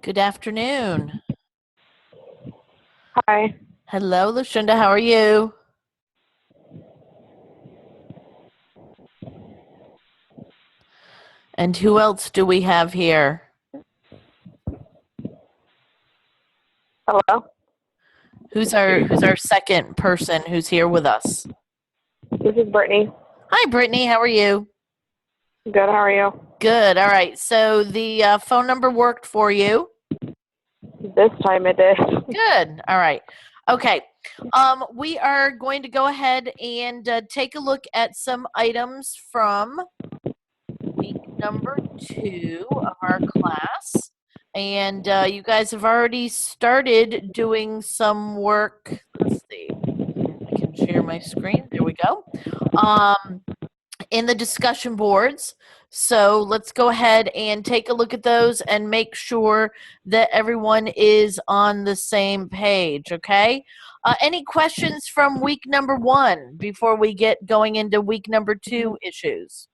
Good afternoon. Hi. Hello, Lucinda. How are you? And who else do we have here? Hello. Who's our second person who's here with us? This is Brittany. Hi, Brittany. How are you? Good. How are you? Good. All right. So the phone number worked for you. This time it did. Good. All right. Okay. We are going to go ahead and take a look at some items from week number 2 of our class. And you guys have already started doing some work. Let's see. I can share my screen. There we go. In the discussion boards. So let's go ahead and take a look at those and make sure that everyone is on the same page, okay? Any questions from week number 1 before we get going into week number 2 issues?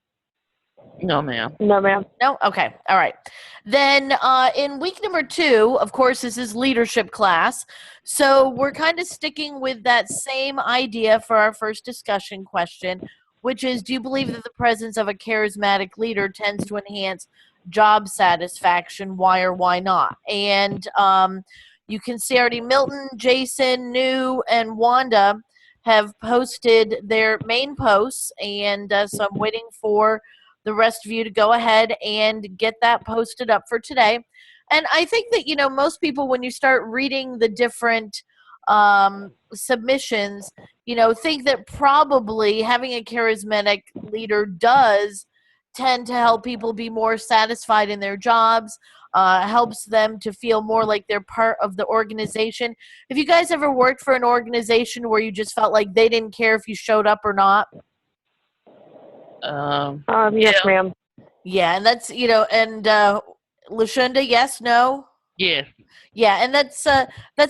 No, ma'am. No, ma'am. No? Okay. All right. Then in week number 2, of course, this is leadership class. So we're kind of sticking with that same idea for our first discussion question, which is, do you believe that the presence of a charismatic leader tends to enhance job satisfaction? Why or why not? And you can see already Milton, Jason, New, and Wanda have posted their main posts. And so I'm waiting for the rest of you to go ahead and get that posted up for today. And I think that, most people, when you start reading the different submissions, think that probably having a charismatic leader does tend to help people be more satisfied in their jobs, helps them to feel more like they're part of the organization. Have you guys ever worked for an organization where you just felt like they didn't care if you showed up or not? Yes, ma'am. Yeah, and that's and Lucinda, yes, no, Yes. yeah, and that's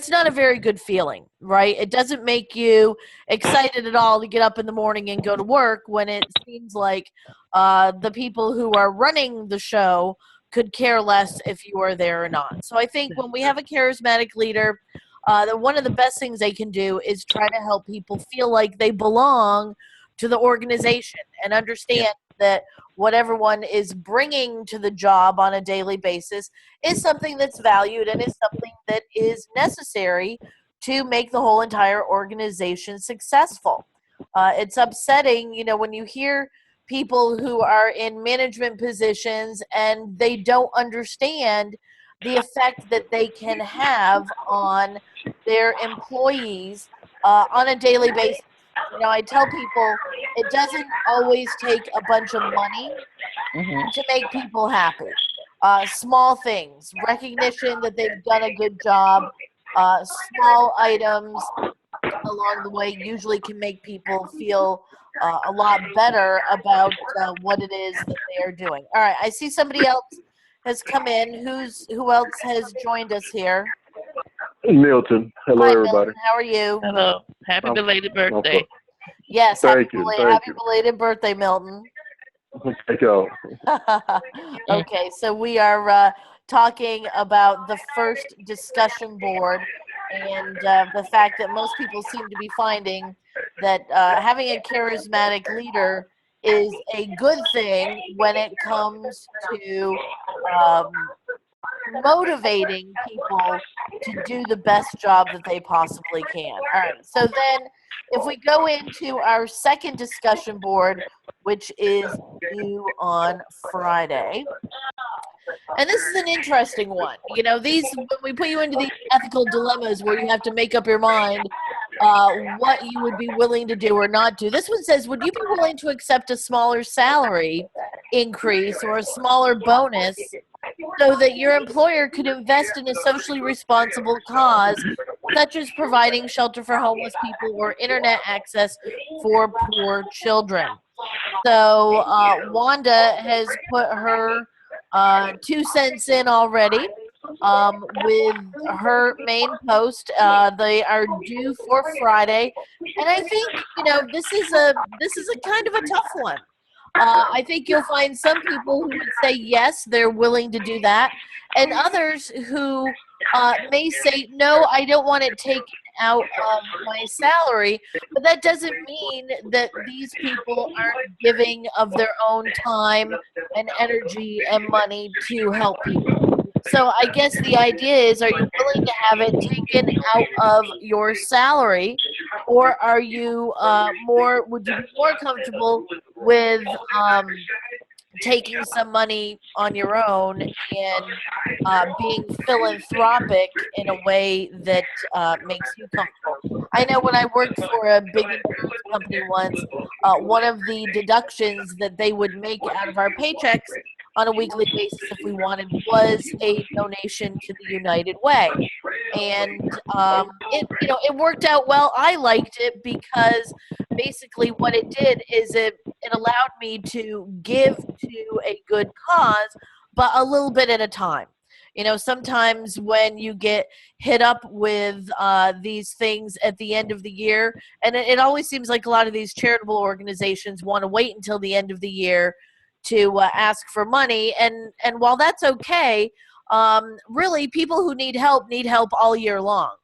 not a very good feeling, right? It doesn't make you excited at all to get up in the morning and go to work when it seems like the people who are running the show could care less if you are there or not. So I think when we have a charismatic leader, one of the best things they can do is try to help people feel like they belong to the organization and understand that what everyone is bringing to the job on a daily basis is something that's valued and is something that is necessary to make the whole entire organization successful. It's upsetting, when you hear people who are in management positions and they don't understand the effect that they can have on their employees on a daily basis. I tell people it doesn't always take a bunch of money to make people happy. Small things, recognition that they've done a good job, small items along the way usually can make people feel a lot better about what it is that they are doing. All right, I see somebody else has come in. Who else has joined us here? Milton. Hello, Hi, everybody. Milton. How are you? Hello. Happy belated birthday. Yes, Thank you. happy belated birthday, Milton. Thank you. Okay, so we are talking about the first discussion board and the fact that most people seem to be finding that having a charismatic leader is a good thing when it comes to um, motivating people to do the best job that they possibly can. All right, so then if we go into our second discussion board, which is due on Friday. And this is an interesting one. These, when we put you into these ethical dilemmas where you have to make up your mind what you would be willing to do or not do. This one says, would you be willing to accept a smaller salary increase or a smaller bonus so that your employer could invest in a socially responsible cause, such as providing shelter for homeless people or internet access for poor children? So Wanda has put her 2 cents in already with her main post. They are due for Friday, and I think this is a kind of a tough one. I think you'll find some people who would say yes, they're willing to do that, and others who may say no, I don't want it taken out of my salary. But that doesn't mean that these people aren't giving of their own time and energy and money to help people. So I guess the idea is, are you willing to have it taken out of your salary, or are you would you be more comfortable with taking some money on your own and being philanthropic in a way that makes you comfortable? I know when I worked for a big insurance company once, one of the deductions that they would make out of our paychecks on a weekly basis, if we wanted, was a donation to the United Way. And it worked out well. I liked it because basically what it did is it allowed me to give to a good cause, but a little bit at a time. Sometimes when you get hit up with these things at the end of the year, and it always seems like a lot of these charitable organizations want to wait until the end of the year to ask for money, and while that's okay, really people who need help all year long.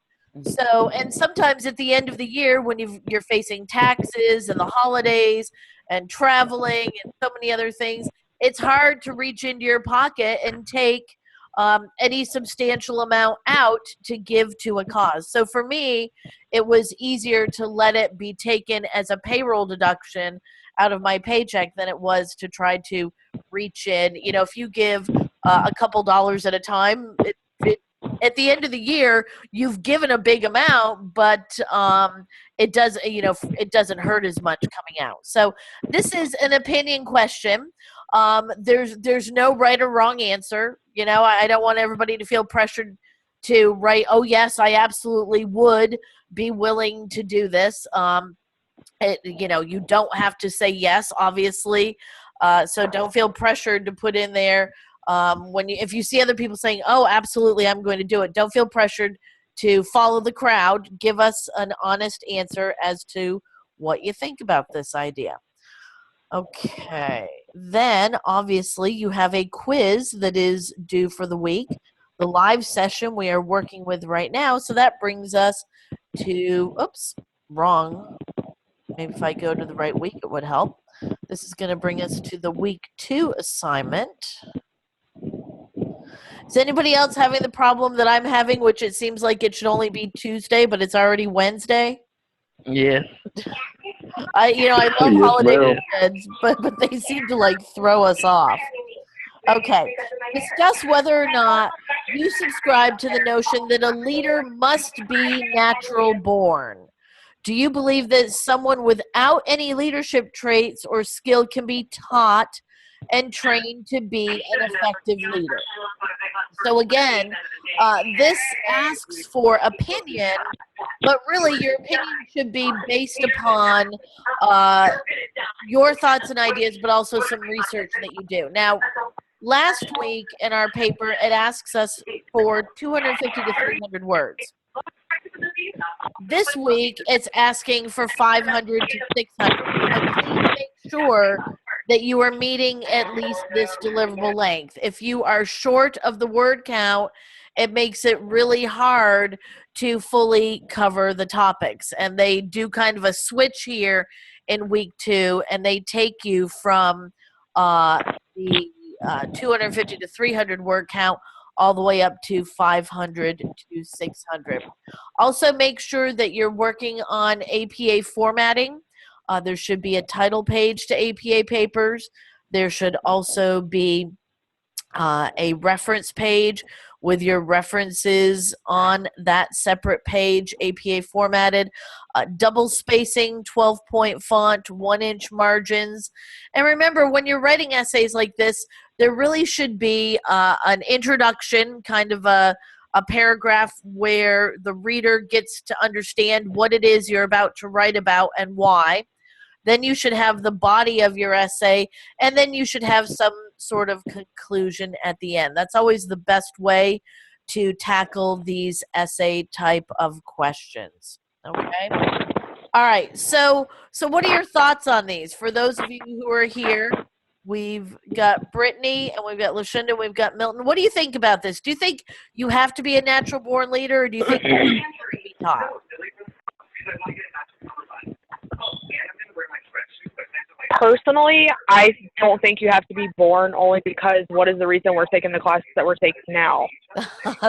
So, and sometimes at the end of the year, when you're facing taxes and the holidays and traveling and so many other things, it's hard to reach into your pocket and take any substantial amount out to give to a cause. So for me, it was easier to let it be taken as a payroll deduction out of my paycheck than it was to try to reach in. If you give a couple dollars at a time, at the end of the year, you've given a big amount, but it doesn't hurt as much coming out. So this is an opinion question. There's no right or wrong answer. I don't want everybody to feel pressured to write, oh yes, I absolutely would be willing to do this. You don't have to say yes, obviously. So don't feel pressured to put in there. If you see other people saying, oh, absolutely, I'm going to do it, don't feel pressured to follow the crowd. Give us an honest answer as to what you think about this idea. Okay. Then, obviously, you have a quiz that is due for the week. The live session we are working with right now. So that brings us to, oops, wrong. Maybe if I go to the right week, it would help. This is going to bring us to the week 2 assignment. Is anybody else having the problem that I'm having, which it seems like it should only be Tuesday, but it's already Wednesday? Yes. I love Yes, holiday ma'am. weekends, but they seem to throw us off. Okay. Discuss whether or not you subscribe to the notion that a leader must be natural born. Do you believe that someone without any leadership traits or skill can be taught and trained to be an effective leader? So again, this asks for opinion, but really your opinion should be based upon your thoughts and ideas, but also some research that you do. Now, last week in our paper, it asks us for 250 to 300 words. This week, it's asking for 500 to 600. So please make sure that you are meeting at least this deliverable length. If you are short of the word count, it makes it really hard to fully cover the topics. And they do kind of a switch here in week 2, and they take you from the 250 to 300 word count all the way up to 500 to 600. Also, make sure that you're working on APA formatting. There should be a title page to APA papers. There should also be a reference page with your references on that separate page, APA formatted, double spacing, 12-point font, 1-inch margins. And remember, when you're writing essays like this, there really should be an introduction, kind of a paragraph where the reader gets to understand what it is you're about to write about and why. Then you should have the body of your essay, and then you should have some sort of conclusion at the end. That's always the best way to tackle these essay type of questions. Okay? All right. So what are your thoughts on these? For those of you who are here, we've got Brittany and we've got Lucinda, we've got Milton. What do you think about this? Do you think you have to be a natural born leader, or do you think you can be taught? Personally, I don't think you have to be born, only because what is the reason we're taking the classes that we're taking now?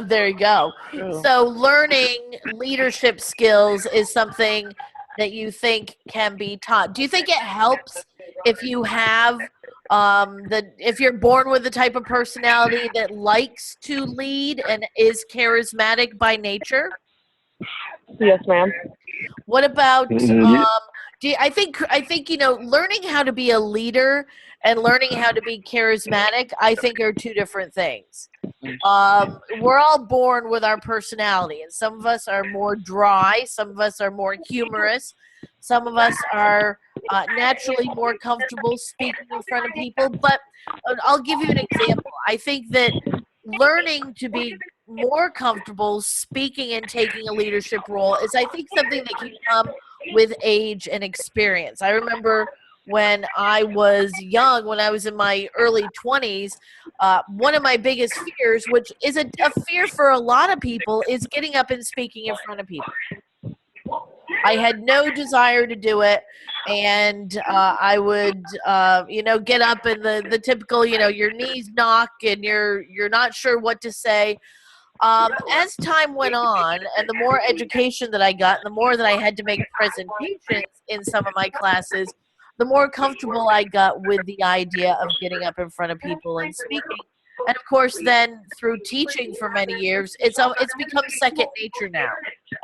There you go. True. So learning leadership skills is something that you think can be taught. Do you think it helps if you have if you're born with the type of personality that likes to lead and is charismatic by nature? Yes, ma'am. What about Mhm. I think learning how to be a leader and learning how to be charismatic, I think, are two different things. We're all born with our personality, and some of us are more dry, some of us are more humorous, some of us are naturally more comfortable speaking in front of people. But I'll give you an example. I think that learning to be more comfortable speaking and taking a leadership role is, I think, something that can come with age and experience. I remember when I was young, when I was in my early 20s, one of my biggest fears, which is a fear for a lot of people, is getting up and speaking in front of people. I had no desire to do it, and I would, get up and the typical, your knees knock and you're not sure what to say. As time went on, and the more education that I got, and the more that I had to make presentations in some of my classes, the more comfortable I got with the idea of getting up in front of people and speaking. And of course, then through teaching for many years, it's become second nature now.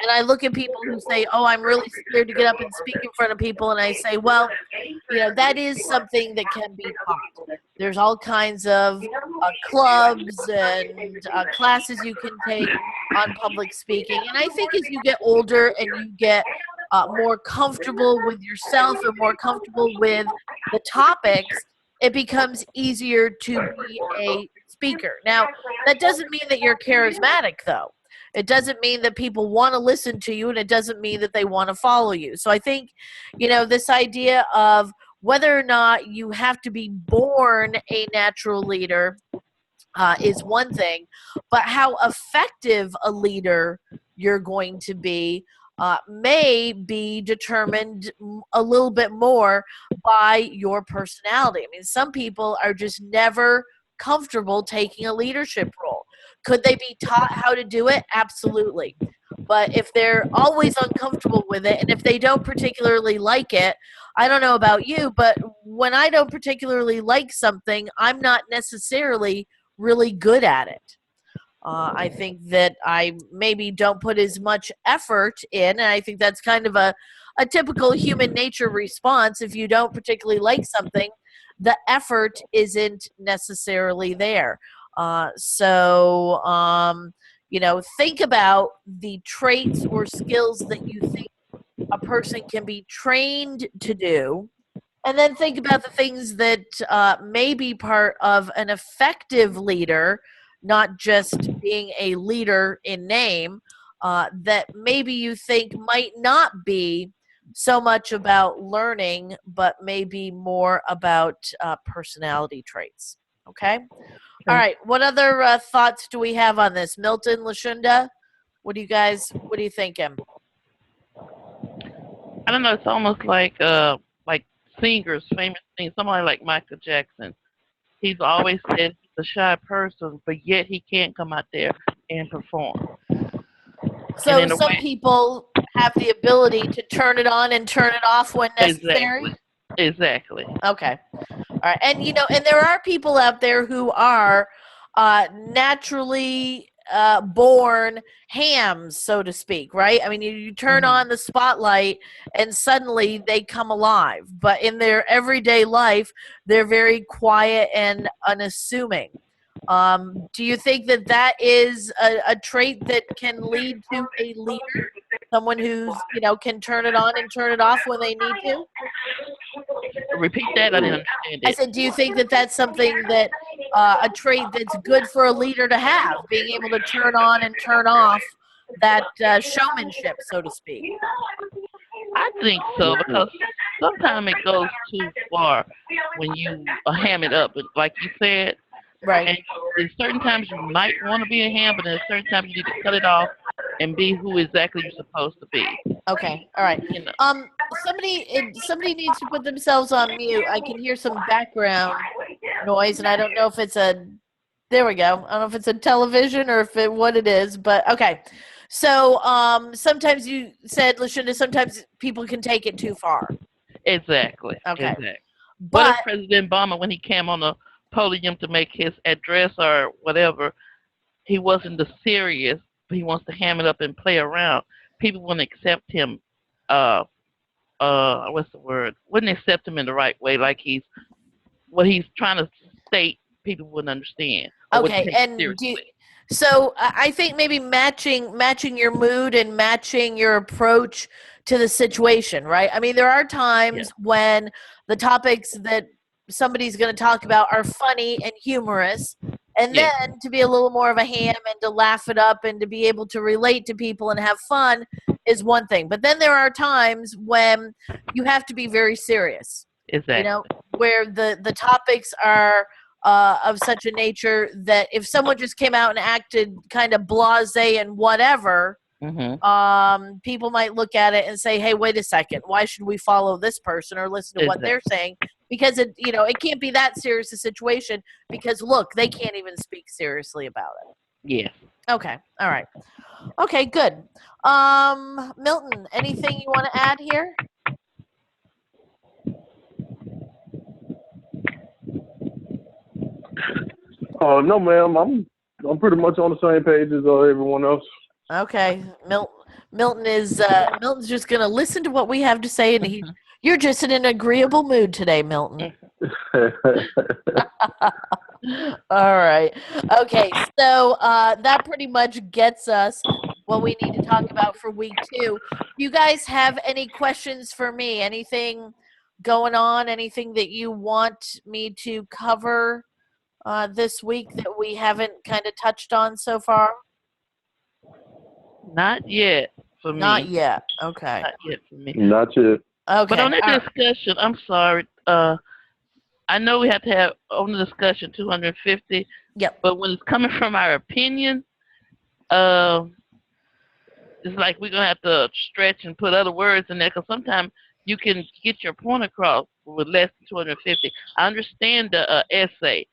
And I look at people who say, "Oh, I'm really scared to get up and speak in front of people," and I say, "Well, that is something that can be taught. There's all kinds of clubs and classes you can take on public speaking." And I think as you get older and you get more comfortable with yourself and more comfortable with the topics, it becomes easier to be a speaker. Now, that doesn't mean that you're charismatic, though. It doesn't mean that people want to listen to you, and it doesn't mean that they want to follow you. So I think, this idea of whether or not you have to be born a natural leader is one thing, but how effective a leader you're going to be may be determined a little bit more by your personality. I mean, some people are just never comfortable taking a leadership role. Could they be taught how to do it? Absolutely. But if they're always uncomfortable with it, and if they don't particularly like it, I don't know about you, but when I don't particularly like something, I'm not necessarily really good at it. I think that I maybe don't put as much effort in, and I think that's kind of a typical human nature response. If you don't particularly like something, the effort isn't necessarily there. Think about the traits or skills that you think a person can be trained to do, and then think about the things that may be part of an effective leader, not just being a leader in name, that maybe you think might not be so much about learning, but maybe more about personality traits. Okay? All right. What other thoughts do we have on this? Milton, Lashunda, what are you thinking? I don't know. It's almost like singers, famous singers. Somebody like Michael Jackson. He's always said he's a shy person, but yet he can't come out there and perform. So some people have the ability to turn it on and turn it off when necessary. Exactly. Okay. All right. And and there are people out there who are naturally born hams, so to speak, right? I mean, you turn on the spotlight and suddenly they come alive. But in their everyday life, they're very quiet and unassuming. Do you think that is a trait that can lead to a leader? Someone who's, can turn it on and turn it off when they need to? Repeat that. I didn't understand it. I said, do you think that that's something that a trait that's good for a leader to have, being able to turn on and turn off that showmanship, so to speak? I think so because sometimes it goes too far when you ham it up, like you said. Right. And there's certain times you might want to be a ham, but there's certain times you need to cut it off and be who exactly you're supposed to be. Okay. All right. You know. Somebody needs to put themselves on mute. I can hear some background noise, and I don't know if it's a. There we go. I don't know if it's a television or what it is, but okay. So sometimes you said, Lashunda, sometimes people can take it too far. Exactly. Okay. Exactly. What But if President Obama, when he came on the podium to make his address or whatever, he wasn't the serious, but he wants to ham it up and play around. People wouldn't accept him. What's the word? Wouldn't accept him in the right way, like what he's trying to state. People wouldn't understand. Or wouldn't okay, take and seriously. so I think maybe matching your mood and matching your approach to the situation, right? I mean, there are times when the topics that somebody's going to talk about are funny and humorous, and Yeah. then to be a little more of a ham and to laugh it up and to be able to relate to people and have fun is one thing. But then there are times when you have to be very serious, Exactly. you know, where the topics are of such a nature that if someone just came out and acted kind of blasé and whatever, people might look at it and say, hey, wait a second, why should we follow this person or listen to what they're saying? Because it can't be that serious a situation, because look, they can't even speak seriously about it. Yes. Okay. All right. Okay, good. Milton, anything you want to add here? No, ma'am. I'm pretty much on the same page as everyone else. Okay. Milton's just going to listen to what we have to say, and you're just in an agreeable mood today, Milton. All right. Okay. So that pretty much gets us what we need to talk about for week 2. Do you guys have any questions for me? Anything going on? Anything that you want me to cover this week that we haven't kind of touched on so far? Not yet for me. Not yet. Okay. Not yet for me. Not yet. Okay. But on that discussion, I'm sorry. I know we have to have on the discussion 250. Yep. But when it's coming from our opinion, it's like we're gonna have to stretch and put other words in there, because sometimes you can get your point across with less than 250. I understand the essay.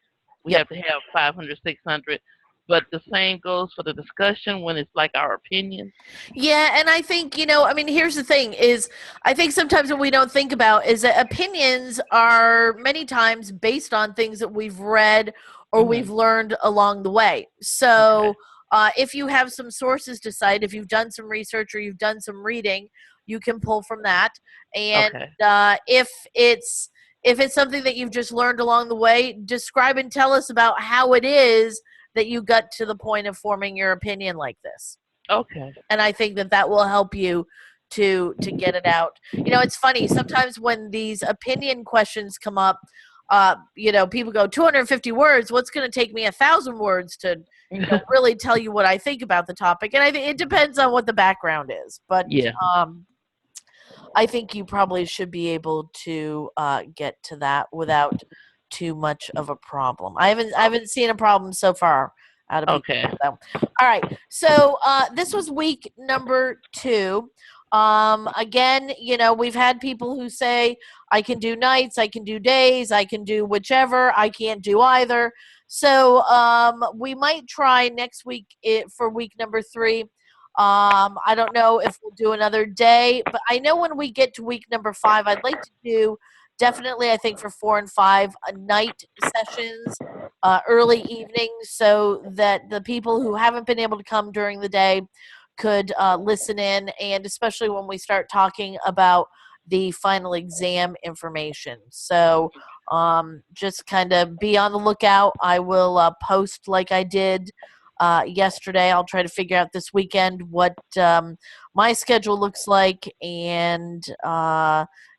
We have to have 500, 600. But the same goes for the discussion when it's like our opinion. Yeah, and I think, here's the thing is I think sometimes what we don't think about is that opinions are many times based on things that we've read or we've learned along the way. So if you have some sources to cite, if you've done some research or you've done some reading, you can pull from that. And if it's something that you've just learned along the way, describe and tell us about how it is that you got to the point of forming your opinion like this. Okay. And I think that will help you to get it out. It's funny. Sometimes when these opinion questions come up, people go 250 words. What's going to take me 1,000 words to really tell you what I think about the topic? And I think it depends on what the background is. But I think you probably should be able to get to that without too much of a problem. I haven't seen a problem so far out of people. So. All right. So this was week number 2. Again, we've had people who say, I can do nights, I can do days, I can do whichever, I can't do either. So we might try next week for week number 3. I don't know if we'll do another day, but I know when we get to week number 5, I'd like to do definitely, I think for 4 and 5, night sessions, early evenings, so that the people who haven't been able to come during the day could listen in, and especially when we start talking about the final exam information. So just kind of be on the lookout. I will post like I did yesterday. I'll try to figure out this weekend what my schedule looks like and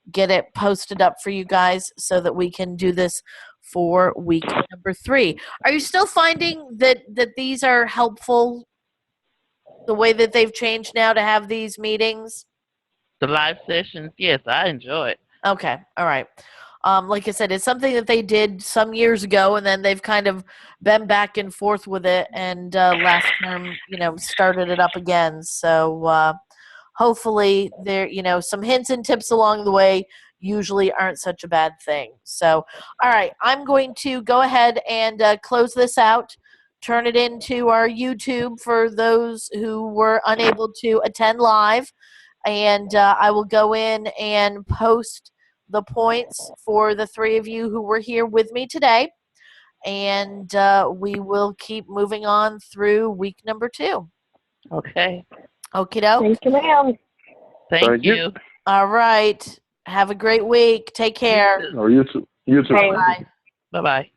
get it posted up for you guys so that we can do this for week number 3. Are you still finding that these are helpful, the way that they've changed now to have these meetings? The live sessions, yes, I enjoy it. Okay, all right. Like I said, it's something that they did some years ago, and then they've kind of been back and forth with it, and last term, started it up again. So hopefully, there, some hints and tips along the way usually aren't such a bad thing. So, all right, I'm going to go ahead and close this out, turn it into our YouTube for those who were unable to attend live, and I will go in and post the points for the three of you who were here with me today, and we will keep moving on through week number 2. Okay. Okie doke. Thank you, ma'am. Thank you. All right. Have a great week. Take care. Oh, you too. You too. Thanks. Bye. Bye-bye.